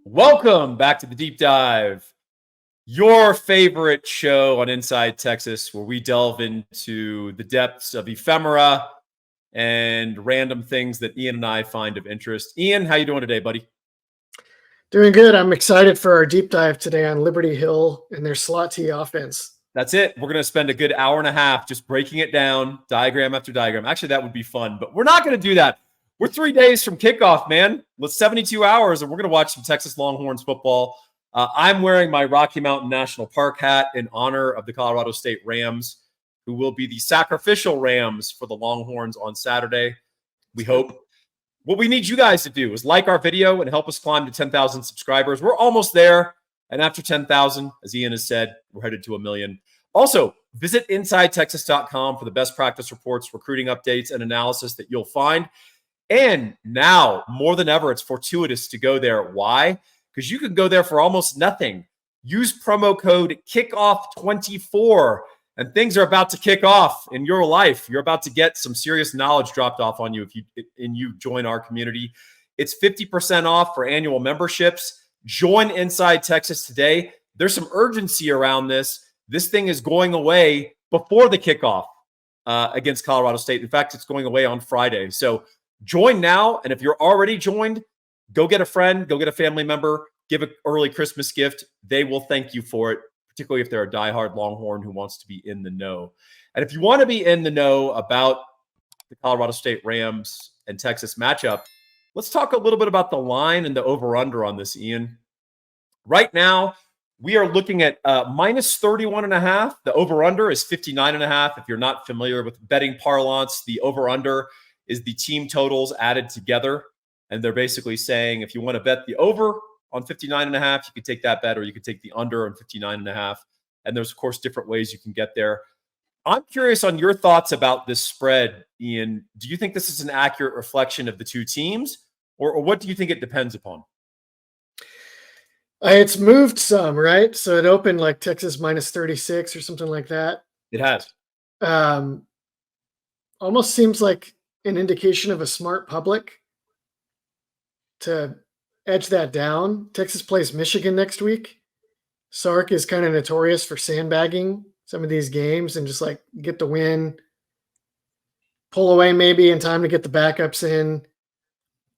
Welcome back to the Deep Dive, your favorite show on Inside Texas, where we delve into the depths of ephemera and random things that Ian and I find of interest. Ian, how you doing today, buddy? Doing good. I'm excited for our deep dive today on Liberty Hill and their slot T offense. That's it. We're going to spend a good hour and a half just breaking it down, diagram after diagram. Actually, that would be fun, but we're not going to do that. We're 3 days from kickoff, man. Let's 72 hours, and we're going to watch some Texas Longhorns football. I'm wearing my Rocky Mountain National Park hat in honor of the Colorado State Rams, who will be the sacrificial Rams for the Longhorns on Saturday. We hope. What we need you guys to do is like our video and help us climb to 10,000 subscribers. We're almost there. And after 10,000, as Ian has said, we're headed to 1 million. Also, visit InsideTexas.com for the best practice reports, recruiting updates, and analysis that you'll find. And now, more than ever, it's fortuitous to go there. Why? Because you can go there for almost nothing. Use promo code KICKOFF24, and things are about to kick off in your life. You're about to get some serious knowledge dropped off on you if you join our community. It's 50% off for annual memberships. Join Inside Texas today. There's some urgency around this. This thing is going away before the kickoff against Colorado State. In fact, it's going away on Friday. So join now, and if you're already joined, go get a friend, go get a family member, give an early Christmas gift. They will thank you for it, particularly if they're a diehard Longhorn who wants to be in the know. And if you want to be in the know about the Colorado State Rams and Texas matchup, let's talk a little bit about the line and the over-under on this, Ian. Right now, we are looking at minus 31.5. The over-under is 59.5. If you're not familiar with betting parlance, the over-under is the team totals added together. And they're basically saying if you want to bet the over on 59.5, you could take that bet, or you could take the under on 59.5. And there's, of course, different ways you can get there. I'm curious on your thoughts about this spread, Ian. Do you think this is an accurate reflection of the two teams, or what do you think it depends upon? It's moved some, right? So it opened like Texas minus 36 or something like that. It has. Almost seems like an indication of a smart public to edge that down. Texas plays Michigan next week. Sark is kind of notorious for sandbagging some of these games and just like get the win, pull away maybe in time to get the backups in.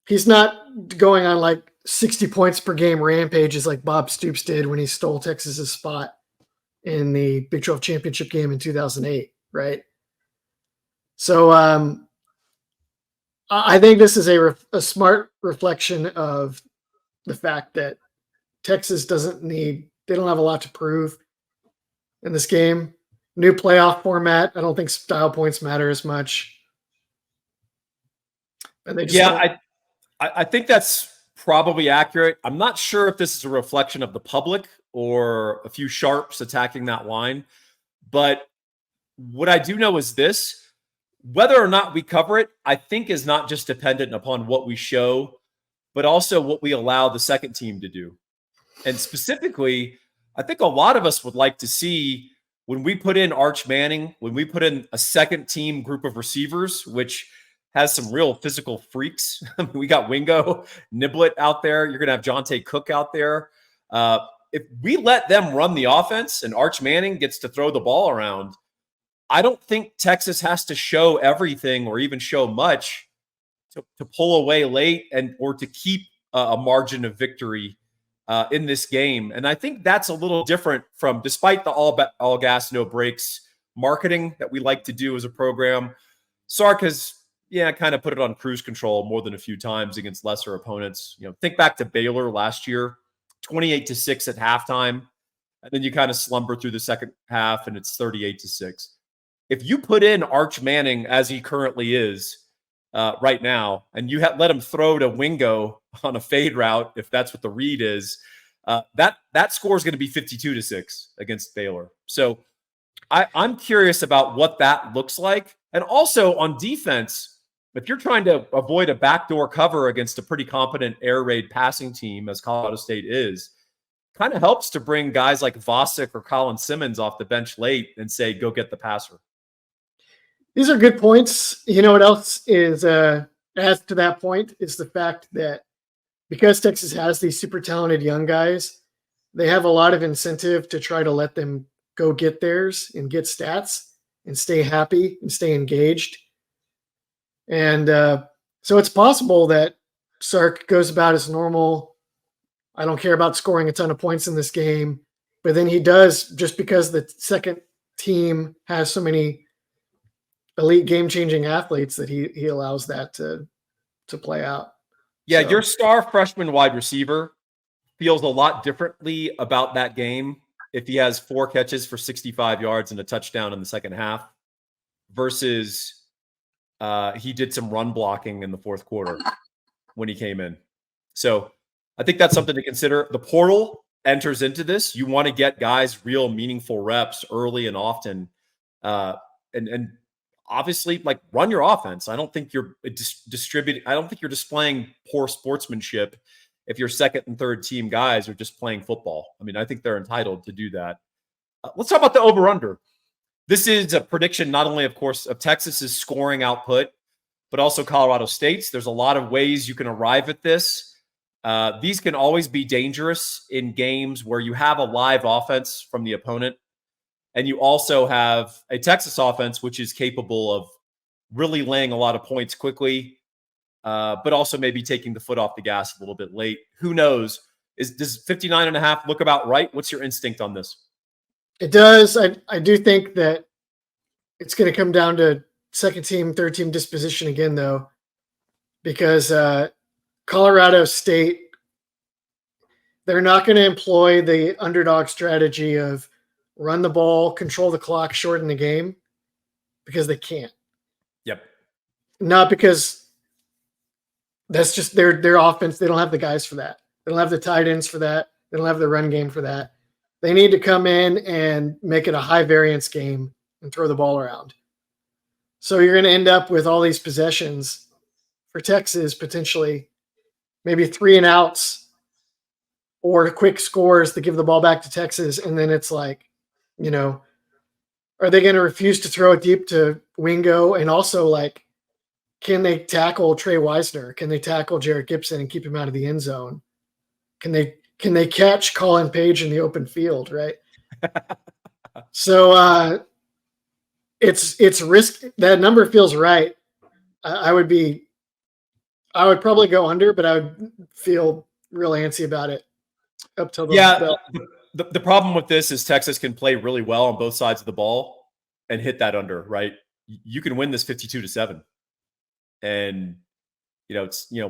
He's not going on like 60 points per game rampages like Bob Stoops did when he stole Texas's spot in the Big 12 championship game in 2008, right? So I think this is a smart reflection of the fact that Texas they don't have a lot to prove in this game. New playoff format. I don't think style points matter as much. And I think that's probably accurate. I'm not sure if this is a reflection of the public or a few sharps attacking that line. But what I do know is this: whether or not we cover it, I think is not just dependent upon what we show, but also what we allow the second team to do. And specifically, I think a lot of us would like to see when we put in Arch Manning, when we put in a second team group of receivers, which has some real physical freaks. We got Wingo, Niblet out there. You're going to have Jonte Cook out there. If we let them run the offense and Arch Manning gets to throw the ball around, I don't think Texas has to show everything or even show much to pull away late or to keep a margin of victory in this game. And I think that's a little different from, despite the all gas, no brakes marketing that we like to do as a program, Sark has kind of put it on cruise control more than a few times against lesser opponents. Think back to Baylor last year, 28-6 at halftime. And then you kind of slumber through the second half and it's 38-6. If you put in Arch Manning as he currently is right now, and you let him throw to Wingo on a fade route, if that's what the read is, that score is going to be 52-6 against Baylor. So I'm curious about what that looks like. And also on defense, if you're trying to avoid a backdoor cover against a pretty competent air raid passing team, as Colorado State is, kind of helps to bring guys like Vosick or Colin Simmons off the bench late and say, go get the passer. These are good points. You know what else is adds to that point is the fact that because Texas has these super talented young guys, they have a lot of incentive to try to let them go get theirs and get stats and stay happy and stay engaged. And so it's possible that Sark goes about as normal. I don't care about scoring a ton of points in this game, but then he does, just because the second team has so many elite game-changing athletes, that he allows that to play out. Yeah, So, your star freshman wide receiver feels a lot differently about that game if he has 4 catches for 65 yards and a touchdown in the second half versus he did some run blocking in the fourth quarter when he came in. So I think that's something to consider. The portal enters into this. You want to get guys real meaningful reps early and often. And obviously, like, run your offense. I don't think you're distributing. I don't think you're displaying poor sportsmanship if your second and third team guys are just playing football. I mean, I think they're entitled to do that. Let's talk about the over-under. This is a prediction not only, of course, of Texas's scoring output, but also Colorado State's. There's a lot of ways you can arrive at this. These can always be dangerous in games where you have a live offense from the opponent, and you also have a Texas offense which is capable of really laying a lot of points quickly, but also maybe taking the foot off the gas a little bit late. Who knows? Does 59.5 look about right? What's your instinct on this? it does. I do think that it's going to come down to second team, third team disposition again, though, because Colorado State, they're not going to employ the underdog strategy of run the ball, control the clock, shorten the game, because they can't. Yep. Not because that's just their offense. They don't have the guys for that. They don't have the tight ends for that. They don't have the run game for that. They need to come in and make it a high variance game and throw the ball around. So you're going to end up with all these possessions for Texas, potentially maybe 3 and outs or quick scores to give the ball back to Texas. And then it's like, are they going to refuse to throw it deep to Wingo? And also, like, can they tackle Trey Wisner? Can they tackle Jarrett Gibson and keep him out of the end zone? Can they catch Colin Page in the open field, right? So it's risk. That number feels right. I would probably go under, but I would feel real antsy about it up till the The problem with this is Texas can play really well on both sides of the ball and hit that under, right? You can win this 52-7. And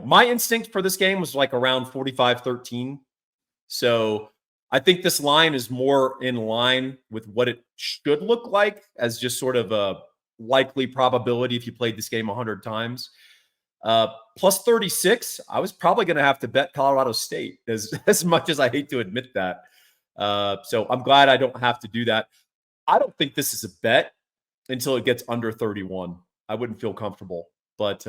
my instinct for this game was like around 45-13. So I think this line is more in line with what it should look like as just sort of a likely probability if you played this game 100 times. Plus 36, I was probably going to have to bet Colorado State, as much as I hate to admit that. So I'm glad I don't have to do that. I don't think this is a bet until it gets under 31. I wouldn't feel comfortable. But,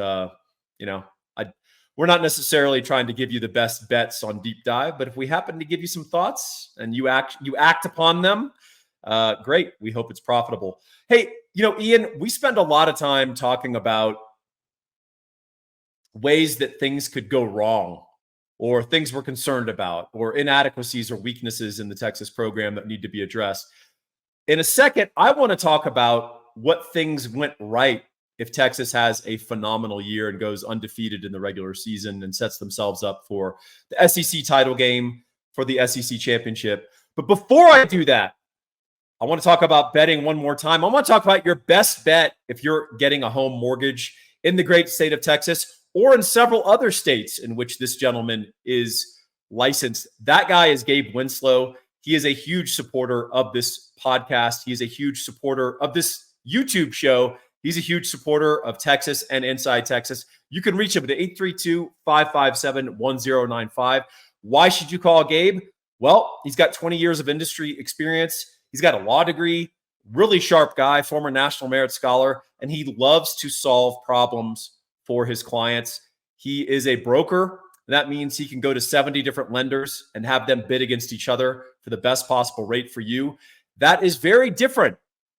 we're not necessarily trying to give you the best bets on Deep Dive, but if we happen to give you some thoughts and you act upon them, great. We hope it's profitable. Hey, Ian, we spend a lot of time talking about ways that things could go wrong or things we're concerned about or inadequacies or weaknesses in the Texas program that need to be addressed. In a second, I want to talk about what things went right if Texas has a phenomenal year and goes undefeated in the regular season and sets themselves up for the SEC title game, for the SEC championship. But before I do that, I want to talk about betting one more time. I want to talk about your best bet if you're getting a home mortgage in the great state of Texas or in several other states in which this gentleman is licensed. That guy is Gabe Winslow. He is a huge supporter of this podcast. He is a huge supporter of this YouTube show. He's a huge supporter of Texas and Inside Texas. You can reach him at 832-557-1095. Why should you call Gabe? Well, he's got 20 years of industry experience. He's got a law degree, really sharp guy, former National Merit Scholar, and he loves to solve problems for his clients. He is a broker. That means he can go to 70 different lenders and have them bid against each other for the best possible rate for you. That is very different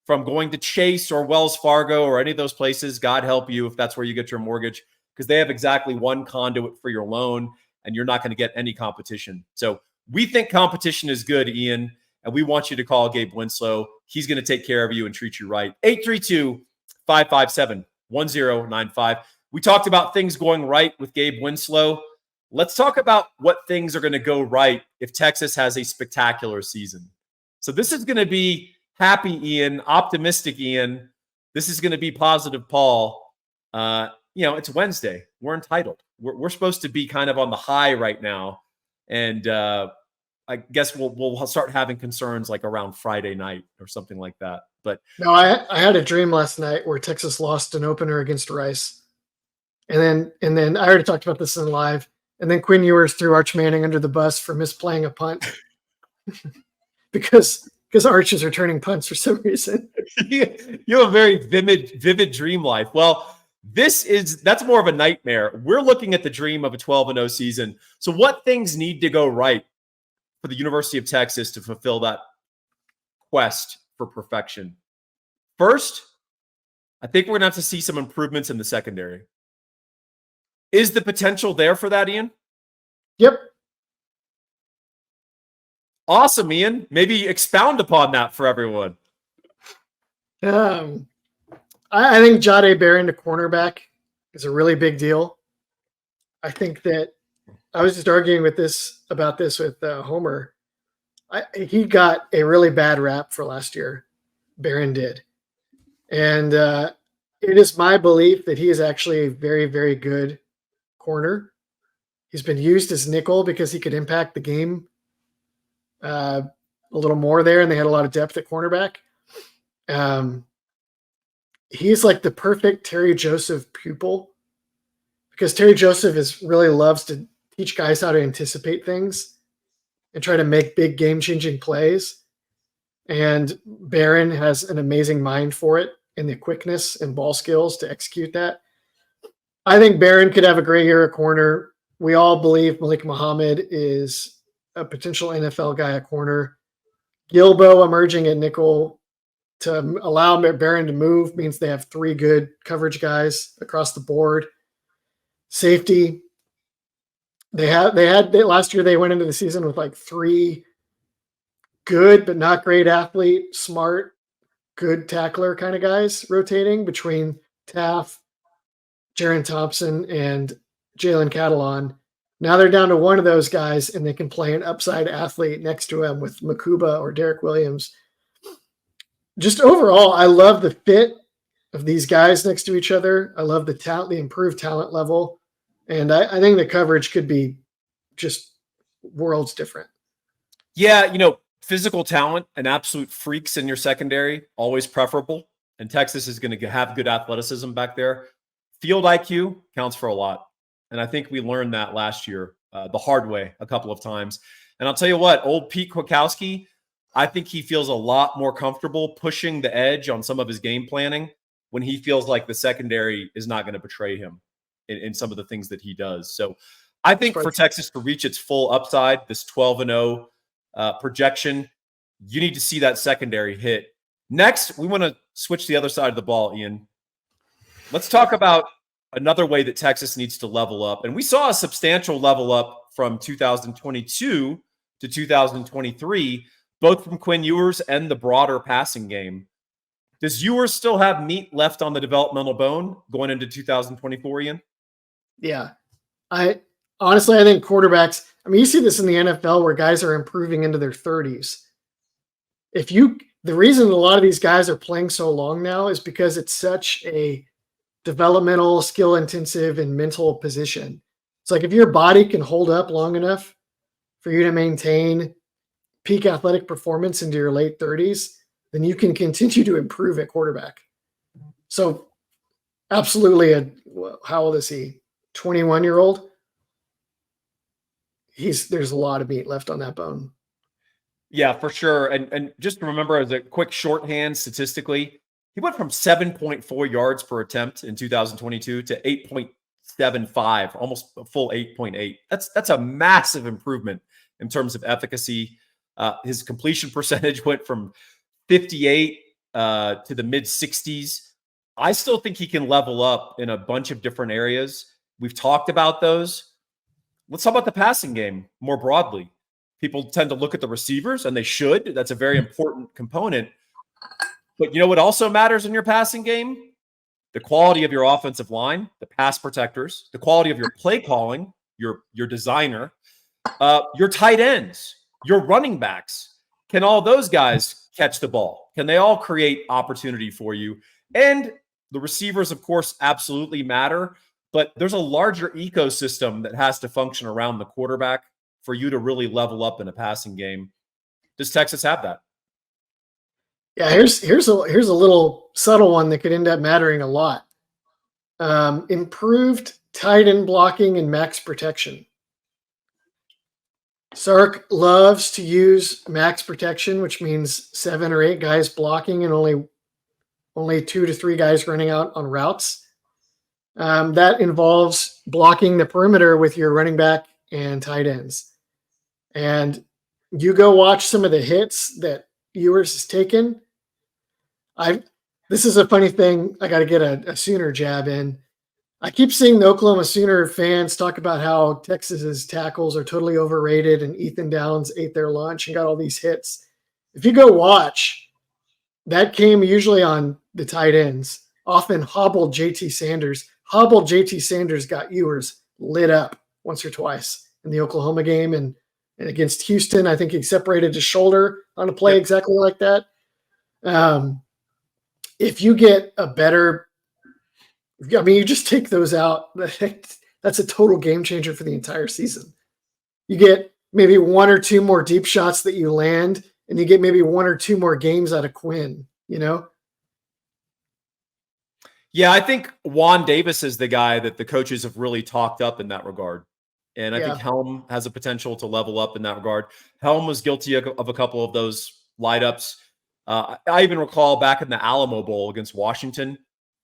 from going to Chase or Wells Fargo or any of those places. God help you if that's where you get your mortgage, because they have exactly one conduit for your loan. and you're not going to get any competition. So we think competition is good, Ian, and we want you to call Gabe Winslow. He's going to take care of you and treat you right. 832-557-1095. We talked about things going right with Gabe Winslow. Let's talk about what things are going to go right if Texas has a spectacular season. So this is going to be happy Ian, optimistic Ian. This is going to be positive Paul. It's Wednesday. We're entitled. We're supposed to be kind of on the high right now. And I guess we'll start having concerns like around Friday night or something like that. But no, I had a dream last night where Texas lost an opener against Rice. And then I already talked about this in live. And then Quinn Ewers threw Arch Manning under the bus for misplaying a punt because Arch is returning punts for some reason. You have a very vivid dream life. Well, that's more of a nightmare. We're looking at the dream of a 12-0 season. So what things need to go right for the University of Texas to fulfill that quest for perfection? First, I think we're going to have to see some improvements in the secondary. Is the potential there for that, Ian? Yep. Awesome, Ian. Maybe expound upon that for everyone. I think Jahdae Barron to cornerback is a really big deal. I think that I was just arguing about this with Homer. He got a really bad rap for last year. Barron did. And it is my belief that he is actually a very, very good corner. He's been used as nickel because he could impact the game a little more there, and they had a lot of depth at cornerback. He's like the perfect Terry Joseph pupil because Terry Joseph really loves to teach guys how to anticipate things and try to make big game-changing plays. And Barron has an amazing mind for it and the quickness and ball skills to execute that. I think Barron could have a great year at corner. We all believe Malik Muhammad is a potential NFL guy at corner. Gilbo emerging at nickel to allow Barron to move means they have three good coverage guys across the board. Safety. They had last year they went into the season with like three good but not great athlete, smart, good tackler kind of guys rotating between Taff, Jaron Thompson, and Jalen Catalon. Now they're down to one of those guys, and they can play an upside athlete next to him with Makuba or Derek Williams. Just overall, I love the fit of these guys next to each other. I love the improved talent level. And I think the coverage could be just worlds different. Yeah, physical talent and absolute freaks in your secondary, always preferable. And Texas is going to have good athleticism back there. Field IQ counts for a lot. And I think we learned that last year the hard way a couple of times. And I'll tell you what, old Pete Kwiatkowski, I think he feels a lot more comfortable pushing the edge on some of his game planning when he feels like the secondary is not going to betray him in some of the things that he does. So I think for Texas to reach its full upside, this 12-0 projection, you need to see that secondary hit. Next, we want to switch the other side of the ball, Ian. Let's talk about another way that Texas needs to level up. And we saw a substantial level up from 2022 to 2023, both from Quinn Ewers and the broader passing game. Does Ewers still have meat left on the developmental bone going into 2024, Ian? Yeah. I think quarterbacks, you see this in the NFL where guys are improving into their 30s. The reason a lot of these guys are playing so long now is because it's such a developmental, skill intensive, and mental position. It's like if your body can hold up long enough for you to maintain peak athletic performance into your late 30s, then you can continue to improve at quarterback. So absolutely, how old is he? 21-year-old? There's a lot of meat left on that bone. Yeah, for sure. And just to remember as a quick shorthand statistically, he went from 7.4 yards per attempt in 2022 to 8.75, almost a full 8.8. That's a massive improvement in terms of efficacy. His completion percentage went from 58 to the mid 60s. I still think he can level up in a bunch of different areas. We've talked about those. let's talk about the passing game more broadly. People tend to look at the receivers, and they should. That's a very important component. But you know what also matters in your passing game? The quality of your offensive line, the pass protectors, the quality of your play calling, your designer, your tight ends, your running backs. Can all those guys catch the ball? Can they all create opportunity for you? And the receivers, of course, absolutely matter. But there's a larger ecosystem that has to function around the quarterback for you to really level up in a passing game. Does Texas have that? Yeah, here's a little subtle one that could end up mattering a lot. Improved tight end blocking and max protection. Sark loves to use max protection, which means 7 or 8 guys blocking and only 2 to 3 guys running out on routes. That involves blocking the perimeter with your running back and tight ends. And you go watch some of the hits that Ewers has taken. This is a funny thing. I got to get a Sooner jab in. I keep seeing the Oklahoma Sooner fans talk about how Texas's tackles are totally overrated and Ethan Downs ate their lunch and got all these hits. If you go watch, that came usually on the tight ends, often hobbled JT Sanders. Hobbled JT Sanders got Ewers lit up once or twice in the Oklahoma game. And against Houston, I think he separated his shoulder on a play exactly like that. If you get a better, I mean, you just take those out. That's a total game changer for the entire season. You get maybe 1 or 2 more deep shots that you land, and you get maybe 1 or 2 more games out of Quinn, you know? Yeah, I think Juan Davis is the guy that the coaches have really talked up in that regard. And I think Helm has a potential to level up in that regard. Helm was guilty of a couple of those light-ups. I even recall back in the Alamo Bowl against Washington,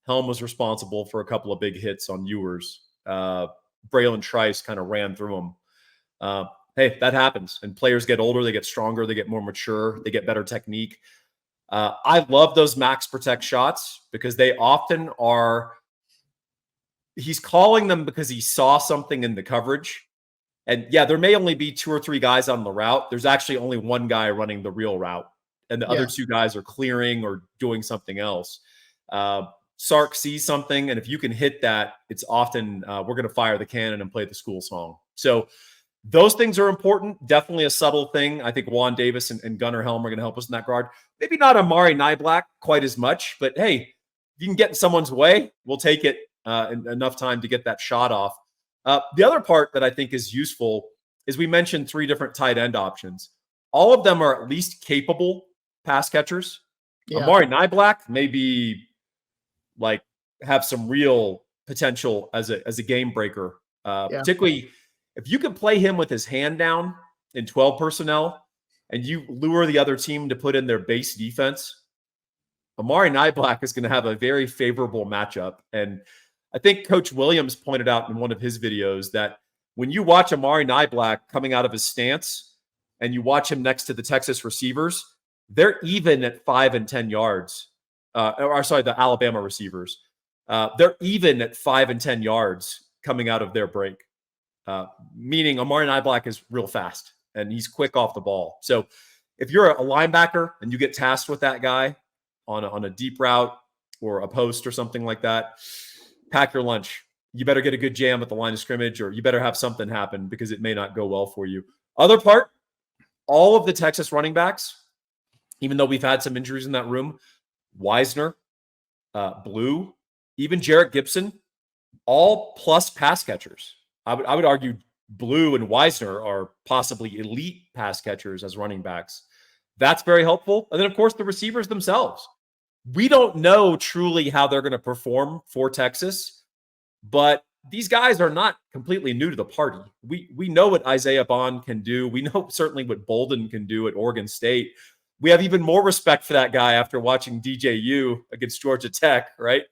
Helm was responsible for a couple of big hits on Ewers. Braylon Trice kind of ran through him. Hey, that happens. And players get older, they get stronger, they get more mature, they get better technique. I love those max protect shots because they often are – he's calling them because he saw something in the coverage. And yeah, there may only be 2 or 3 guys on the route. There's actually only 1 guy running the real route. And the other 2 guys are clearing or doing something else. Sark sees something, and if you can hit that, it's often we're going to fire the cannon and play the school song. So those things are important. Definitely a subtle thing. I think Juan Davis and Gunnar Helm are going to help us in that regard. Maybe not Amari Niblack quite as much, but hey, if you can get in someone's way, we'll take it enough time to get that shot off. The other part that I think is useful is we mentioned 3 different tight end options. All of them are at least capable pass catchers. Amari Niblack maybe like have some real potential as a game breaker, particularly if you can play him with his hand down in 12 personnel and you lure the other team to put in their base defense. Amari Niblack is going to have a very favorable matchup. And I think Coach Williams pointed out in one of his videos that when you watch Amari Niblack coming out of his stance and you watch him next to the Texas receivers, they're even at 5 and 10 yards. The Alabama receivers. They're even at 5 and 10 yards coming out of their break. Meaning Amari Niblack is real fast and he's quick off the ball. So if you're a linebacker and you get tasked with that guy on a deep route or a post or something like that, pack your lunch. You better get a good jam at the line of scrimmage, or you better have something happen because it may not go well for you. Other part, all of the Texas running backs, even though we've had some injuries in that room, Wisner, Blue, even Jarrett Gibson, all plus pass catchers. I would argue Blue and Wisner are possibly elite pass catchers as running backs. That's very helpful. And then, of course, the receivers themselves. We don't know truly how they're going to perform for Texas, but these guys are not completely new to the party. We know what Isaiah Bond can do. We know certainly what Bolden can do at Oregon State. We have even more respect for that guy after watching DJU against Georgia Tech, right?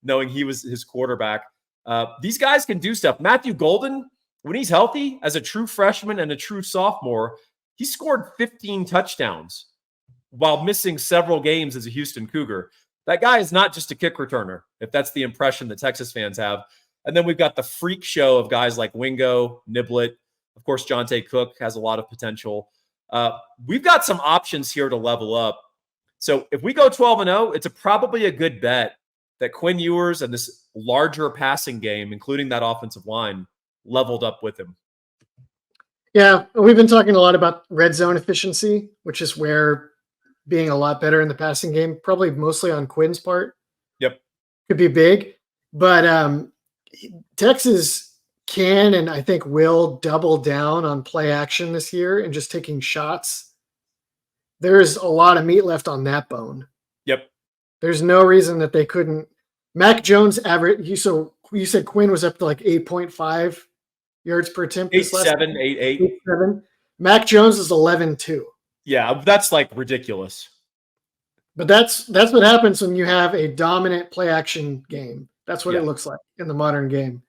Knowing he was his quarterback. These guys can do stuff. Matthew Golden, when he's healthy as a true freshman and a true sophomore, he scored 15 touchdowns while missing several games as a Houston Cougar. That guy is not just a kick returner, if that's the impression that Texas fans have. And then we've got the freak show of guys like Wingo, Niblet, Of course, Jonte Cook has a lot of potential. We've got some options here to level up. So if we go 12-0, it's probably a good bet that Quinn Ewers and this larger passing game, including that offensive line, leveled up with him. Yeah, we've been talking a lot about red zone efficiency, which is where being a lot better in the passing game, probably mostly on Quinn's part. Yep. Could be big. But Texas can and I think will double down on play action this year and just taking shots. There's a lot of meat left on that bone. Yep. There's no reason that they couldn't. Mac Jones average. You said Quinn was up to like 8.5 yards per attempt. 8.7, 8.8. 8.7. Mac Jones is 11.2. Yeah, that's like ridiculous. But that's what happens when you have a dominant play action game. That's what it looks like in the modern game.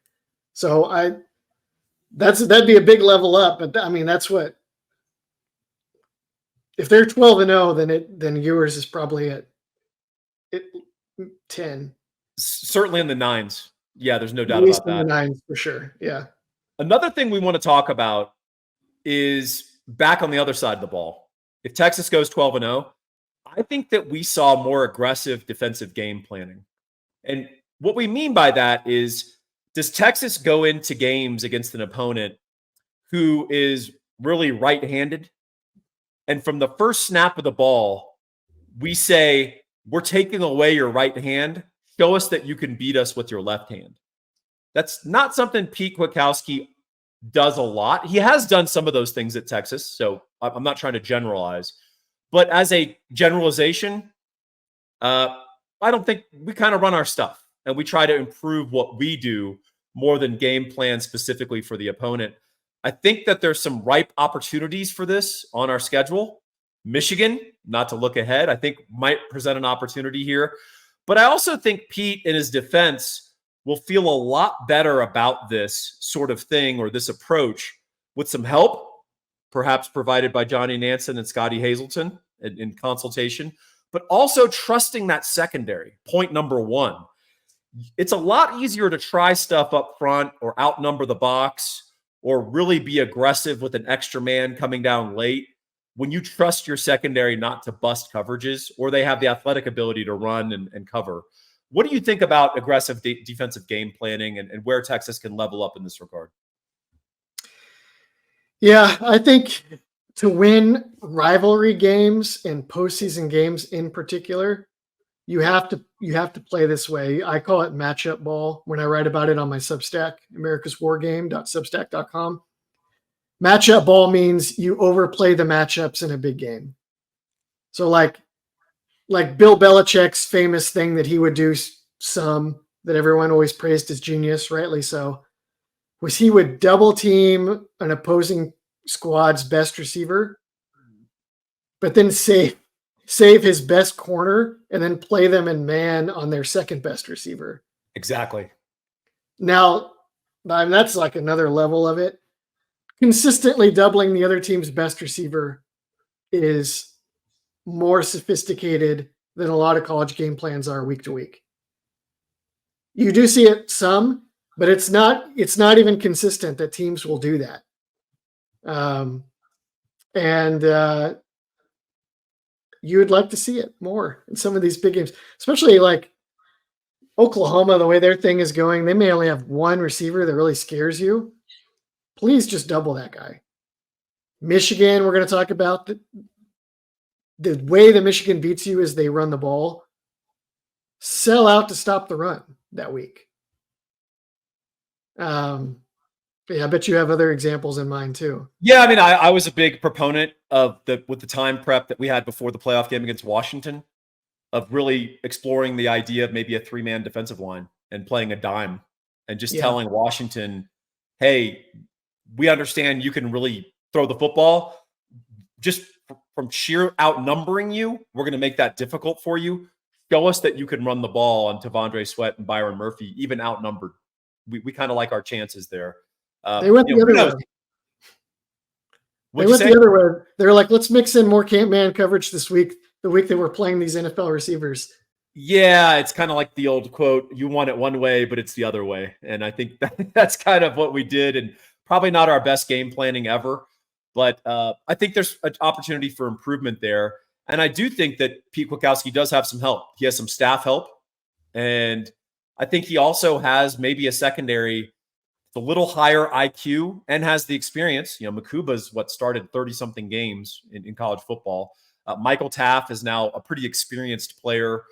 So that'd be a big level up. But I mean, that's what. If they're 12-0, then Ewers is probably at 10. Certainly in the 9s. Yeah, there's no doubt about that. In the 9s for sure. Yeah. Another thing we want to talk about is back on the other side of the ball. If Texas goes 12-0, I think that we saw more aggressive defensive game planning. And what we mean by that is, does Texas go into games against an opponent who is really right-handed? And from the first snap of the ball, we say, we're taking away your right hand. Show us that you can beat us with your left hand. That's not something Pete Kwiatkowski does a lot. He has done some of those things at Texas, so I'm not trying to generalize. But as a generalization, I don't think we kind of run our stuff, and we try to improve what we do more than game plan specifically for the opponent. I think that there's some ripe opportunities for this on our schedule. Michigan, not to look ahead, I think might present an opportunity here. But I also think Pete in his defense will feel a lot better about this sort of thing or this approach with some help, perhaps provided by Johnny Nansen and Scotty Hazelton in consultation, but also trusting that secondary. Point number one. It's a lot easier to try stuff up front or outnumber the box or really be aggressive with an extra man coming down late when you trust your secondary not to bust coverages or they have the athletic ability to run and cover. What do you think about aggressive defensive game planning and where Texas can level up in this regard? Yeah, I think to win rivalry games and postseason games in particular, you have to play this way. I call it matchup ball when I write about it on my Substack, americaswargame.substack.com. Matchup ball means you overplay the matchups in a big game. So like Bill Belichick's famous thing that he would do that everyone always praised as genius, rightly so, was he would double team an opposing squad's best receiver, but then save his best corner and then play them in man on their second best receiver. Exactly. Now, that's like another level of it. Consistently doubling the other team's best receiver is more sophisticated than a lot of college game plans are week to week. You do see it some, but it's not even consistent that teams will do that. You would like to see it more in some of these big games, especially like Oklahoma, the way their thing is going. They may only have one receiver that really scares you. Please just double that guy. Michigan, we're going to talk about the way that Michigan beats you is they run the ball. Sell out to stop the run that week. Yeah, I bet you have other examples in mind too. Yeah, I mean, I was a big proponent of with the time prep that we had before the playoff game against Washington, of really exploring the idea of maybe a 3-man defensive line and playing a dime and just telling Washington, hey, we understand you can really throw the football. Just from sheer outnumbering you, we're going to make that difficult for you. Show us that you can run the ball on Tavondre Sweat and Byron Murphy, even outnumbered. We kind of like our chances there. They went the other way. They went the other way. They're like, let's mix in more camp man coverage this week, the week that we're playing these NFL receivers. Yeah, it's kind of like the old quote, you want it one way, but it's the other way. And I think that's kind of what we did. And Probably not our best game planning ever, but I think there's an opportunity for improvement there. And I do think that Pete Kwiatkowski does have some help. He has some staff help. And I think he also has maybe a secondary, a little higher IQ and has the experience. You know, Makuba's started 30-something games in college football. Michael Taff is now a pretty experienced player.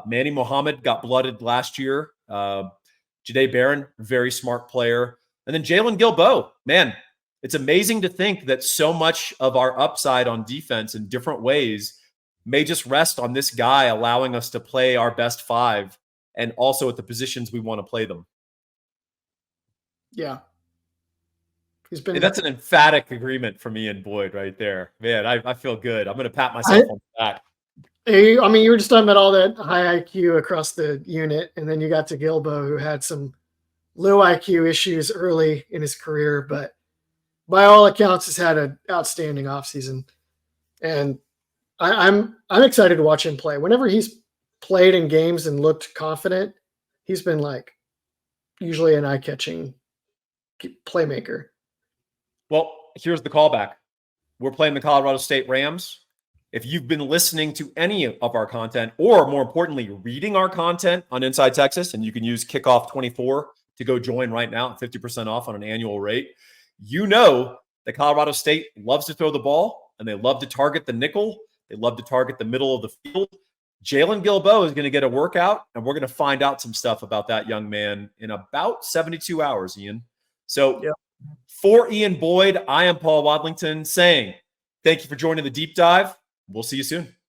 Manny Mohammed got blooded last year. Jahdae Barron, very smart player. And then Jalen Gilbo, man, it's amazing to think that so much of our upside on defense in different ways may just rest on this guy allowing us to play our best five and also at the positions we want to play them. Yeah. Hey, that's an emphatic agreement from Ian Boyd right there. Man, I feel good. I'm going to pat myself on the back. I mean, you were just talking about all that high IQ across the unit, and then you got to Gilbo, who had some low IQ issues early in his career, but by all accounts has had an outstanding offseason. And I'm excited to watch him play. Whenever he's played in games and looked confident, he's been usually an eye-catching playmaker. Well, here's the callback. We're playing the Colorado State Rams. If you've been listening to any of our content, or more importantly, reading our content on Inside Texas, and you can use Kickoff 24 to go join right now at 50% off on an annual rate, you know that Colorado State loves to throw the ball, and they love to target the nickel. They love to target the middle of the field. Jalen Gilbo is going to get a workout, and we're going to find out some stuff about that young man in about 72 hours, Ian. So for Ian Boyd, I am Paul Wadlington saying thank you for joining the deep dive. We'll see you soon.